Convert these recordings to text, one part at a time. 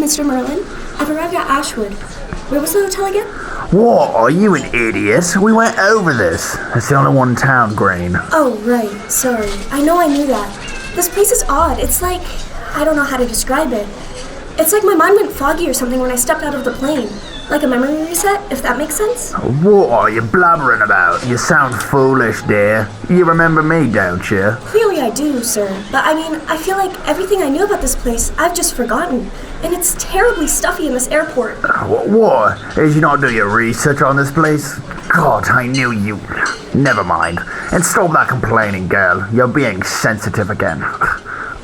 Mr. Merlin. I've arrived at Ashwood. Where was the hotel again? What? Are you an idiot? We went over this. It's the only one in town, Green. Oh, right. Sorry. I knew that. This place is odd. It's like... I don't know how to describe it. It's like my mind went foggy or something when I stepped out of the plane. Like a memory reset, if that makes sense? What are you blabbering about? You sound foolish, dear. You remember me, don't you? Clearly I do, sir. But I feel like everything I knew about this place, I've just forgotten. And it's terribly stuffy in this airport. What? Did you not do your research on this place? God, I knew you... Never mind. And stop that complaining, girl. You're being sensitive again.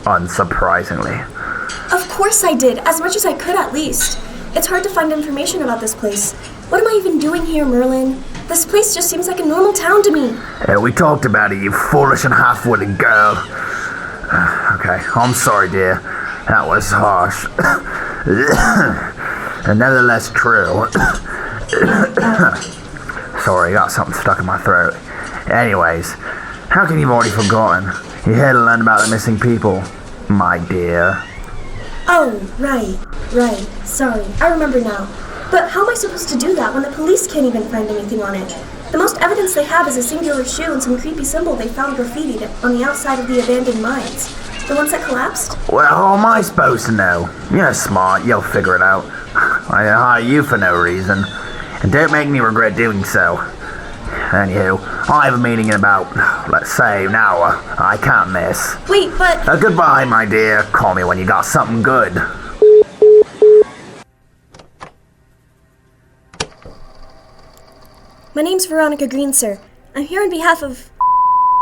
Unsurprisingly. Of course I did, as much as I could at least. It's hard to find information about this place. What am I even doing here, Merlin? This place just seems like a normal town to me. We talked about it, you foolish and half-witted girl. Okay, I'm sorry, dear. That was harsh. And nevertheless true. Sorry, I got something stuck in my throat. Anyways, how can you've already forgotten? You're here to learn about the missing people, my dear. Oh, right. Sorry, I remember now. But how am I supposed to do that when the police can't even find anything on it? The most evidence they have is a singular shoe and some creepy symbol they found graffitied on the outside of the abandoned mines. The ones that collapsed? Well, how am I supposed to know? You're smart, you'll figure it out. I hire you for no reason. And don't make me regret doing so. Anywho, I have a meeting in about, let's say, an hour. I can't miss. Wait, but... Goodbye, my dear. Call me when you got something good. My name's Veronica Green, sir. I'm here on behalf of...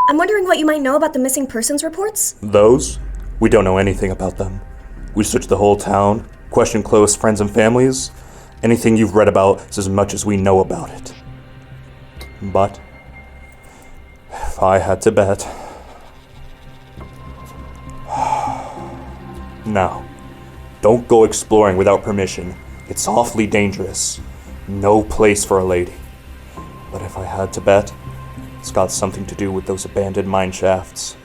I'm wondering what you might know about the missing persons reports? Those? We don't know anything about them. We searched the whole town, questioned close friends and families. Anything you've read about is as much as we know about it. But, if I had to bet... Now, don't go exploring without permission. It's awfully dangerous. No place for a lady. But if I had to bet, it's got something to do with those abandoned mine shafts.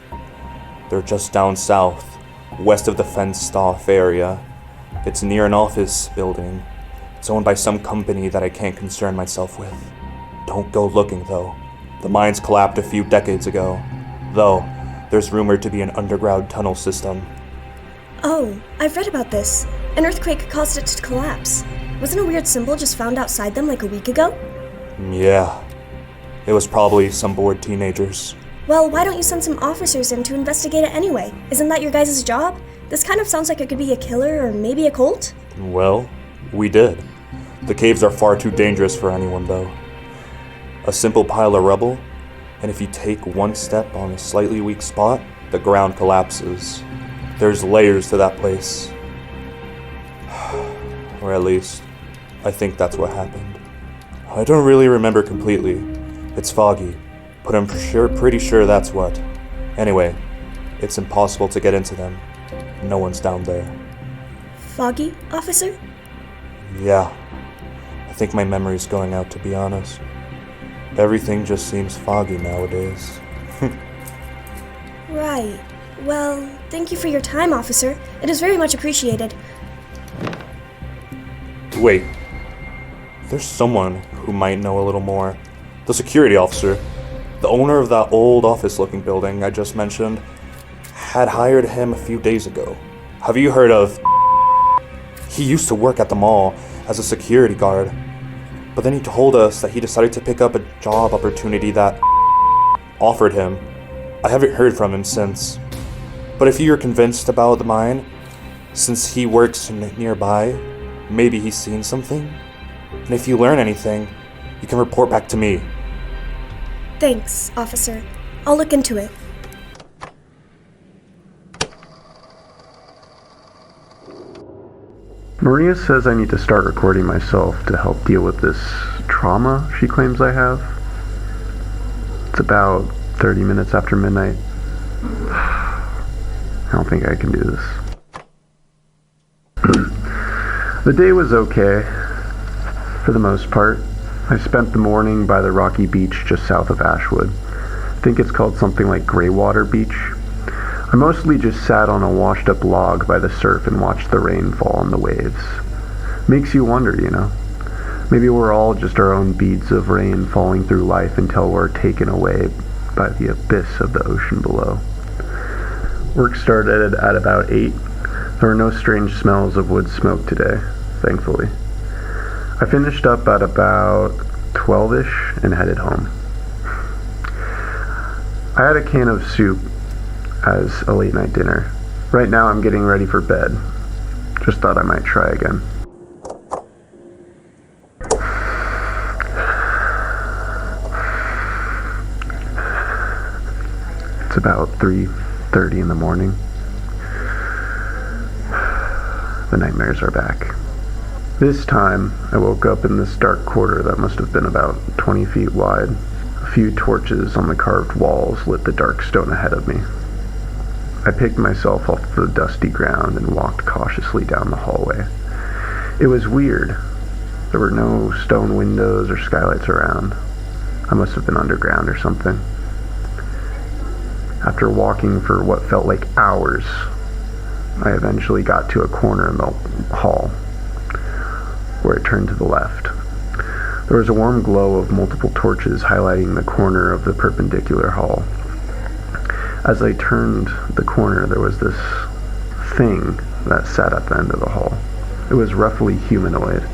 They're just down south, west of the fenced-off area. It's near an office building. It's owned by some company that I can't concern myself with. Don't go looking, though. The mines collapsed a few decades ago. Though, there's rumored to be an underground tunnel system. Oh, I've read about this. An earthquake caused it to collapse. Wasn't a weird symbol just found outside them like a week ago? Yeah. It was probably some bored teenagers. Well, why don't you send some officers in to investigate it anyway? Isn't that your guys' job? This kind of sounds like it could be a killer or maybe a cult. Well, we did. The caves are far too dangerous for anyone, though. A simple pile of rubble, and if you take one step on a slightly weak spot, the ground collapses. There's layers to that place. Or at least, I think that's what happened. I don't really remember completely. It's foggy, but I'm pretty sure that's what. Anyway, it's impossible to get into them. No one's down there. Foggy, officer? Yeah. I think my memory's going out, to be honest. Everything just seems foggy nowadays. Right. Well, thank you for your time, officer. It is very much appreciated. Wait. There's someone who might know a little more. The security officer, the owner of that old office-looking building I just mentioned, had hired him a few days ago. Have you heard of... He used to work at the mall as a security guard, but then he told us that he decided to pick up a job opportunity that offered him. I haven't heard from him since. But if you're convinced about the mine, since he works nearby, maybe he's seen something? And if you learn anything, you can report back to me. Thanks, officer. I'll look into it. Maria says I need to start recording myself to help deal with this trauma she claims I have. It's about 30 minutes after midnight. I don't think I can do this. The day was okay, for the most part. I spent the morning by the rocky beach just south of Ashwood. I think it's called something like Greywater Beach. I mostly just sat on a washed-up log by the surf and watched the rain fall on the waves. Makes you wonder, you know? Maybe we're all just our own beads of rain falling through life until we're taken away by the abyss of the ocean below. Work started at about 8. There were no strange smells of wood smoke today, thankfully. I finished up at about 12-ish and headed home. I had a can of soup as a late night dinner. Right now I'm getting ready for bed. Just thought I might try again. It's about 3:30 in the morning. The nightmares are back. This time, I woke up in this dark corridor that must have been about 20 feet wide. A few torches on the carved walls lit the dark stone ahead of me. I picked myself off the dusty ground and walked cautiously down the hallway. It was weird. There were no stone windows or skylights around. I must have been underground or something. After walking for what felt like hours, I eventually got to a corner in the hall, where it turned to the left. There was a warm glow of multiple torches highlighting the corner of the perpendicular hall. As I turned the corner, there was this thing that sat at the end of the hall. It was roughly humanoid,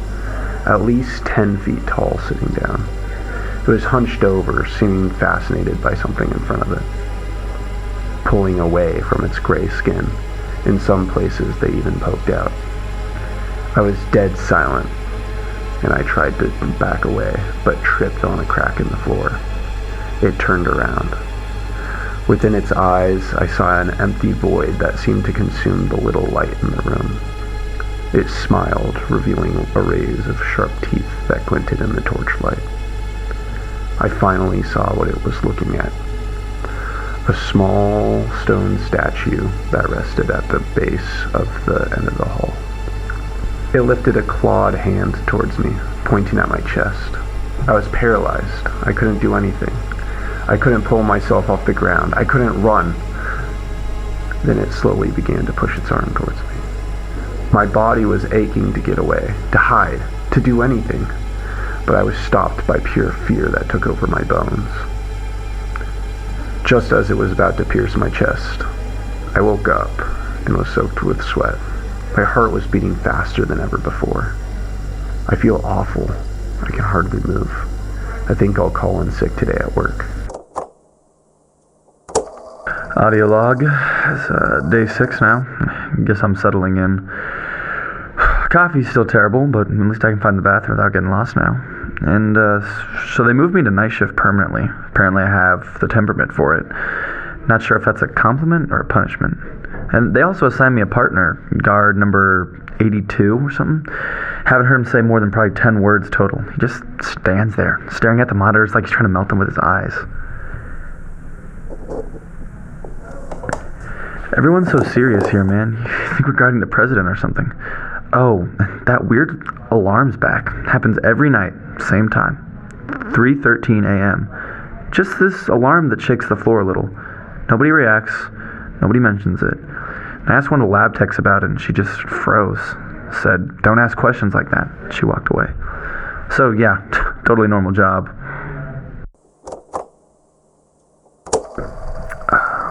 at least 10 feet tall, sitting down. It was hunched over, seeming fascinated by something in front of it, pulling away from its gray skin. In some places, they even poked out. I was dead silent, and I tried to back away, but tripped on a crack in the floor. It turned around. Within its eyes, I saw an empty void that seemed to consume the little light in the room. It smiled, revealing arrays of sharp teeth that glinted in the torchlight. I finally saw what it was looking at. A small stone statue that rested at the base of the end of the hall. It lifted a clawed hand towards me, pointing at my chest. I was paralyzed. I couldn't do anything. I couldn't pull myself off the ground. I couldn't run. Then it slowly began to push its arm towards me. My body was aching to get away, to hide, to do anything. But I was stopped by pure fear that took over my bones. Just as it was about to pierce my chest, I woke up and was soaked with sweat. My heart was beating faster than ever before. I feel awful. I can hardly move. I think I'll call in sick today at work. Audio log. It's day 6 now. Guess I'm settling in. Coffee's still terrible, but at least I can find the bathroom without getting lost now. And so they moved me to night shift permanently. Apparently I have the temperament for it. Not sure if that's a compliment or a punishment. And they also assigned me a partner, guard number 82 or something. Haven't heard him say more than probably 10 words total. He just stands there, staring at the monitors like he's trying to melt them with his eyes. Everyone's so serious here, man. You think we're guarding the president or something. Oh, that weird alarm's back. Happens every night, same time. 3:13 a.m. Just this alarm that shakes the floor a little. Nobody reacts. Nobody mentions it. I asked one of the lab techs about it, and she just froze. Said, "Don't ask questions like that." She walked away. So, yeah, totally normal job.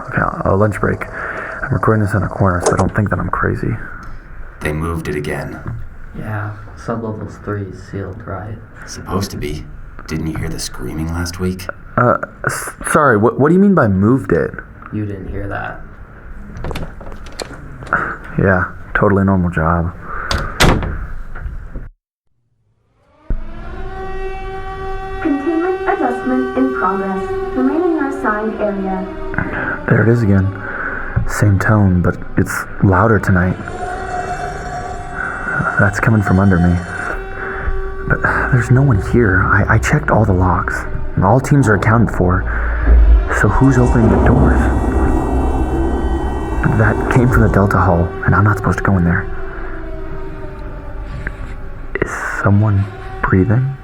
Okay, lunch break. I'm recording this in a corner, so I don't think that I'm crazy. They moved it again. Yeah, sublevels 3 is sealed, right? Supposed to be. Didn't you hear the screaming last week? Sorry, what do you mean by moved it? You didn't hear that. Yeah, totally normal job. Containment adjustment in progress. Remain in your assigned area. There it is again. Same tone, but it's louder tonight. That's coming from under me. But there's no one here. I checked all the locks. And all teams are accounted for. So who's opening the doors? That came from the Delta Hall, and I'm not supposed to go in there. Is someone breathing?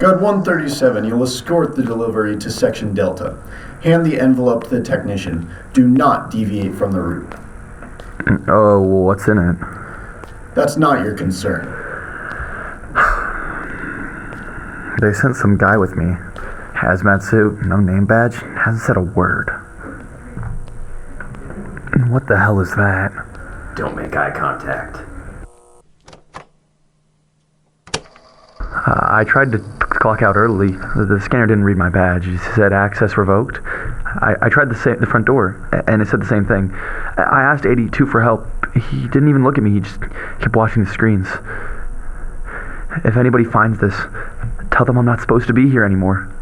Guard 137, you'll escort the delivery to Section Delta. Hand the envelope to the technician. Do not deviate from the route. Oh, what's in it? That's not your concern. They sent some guy with me. Hazmat suit, no name badge, hasn't said a word. What the hell is that? Don't make eye contact. I tried to clock out early. The scanner didn't read my badge. It said access revoked. I tried the front door, and it said the same thing. I asked 82 for help. He didn't even look at me. He just kept watching the screens. If anybody finds this, tell them I'm not supposed to be here anymore.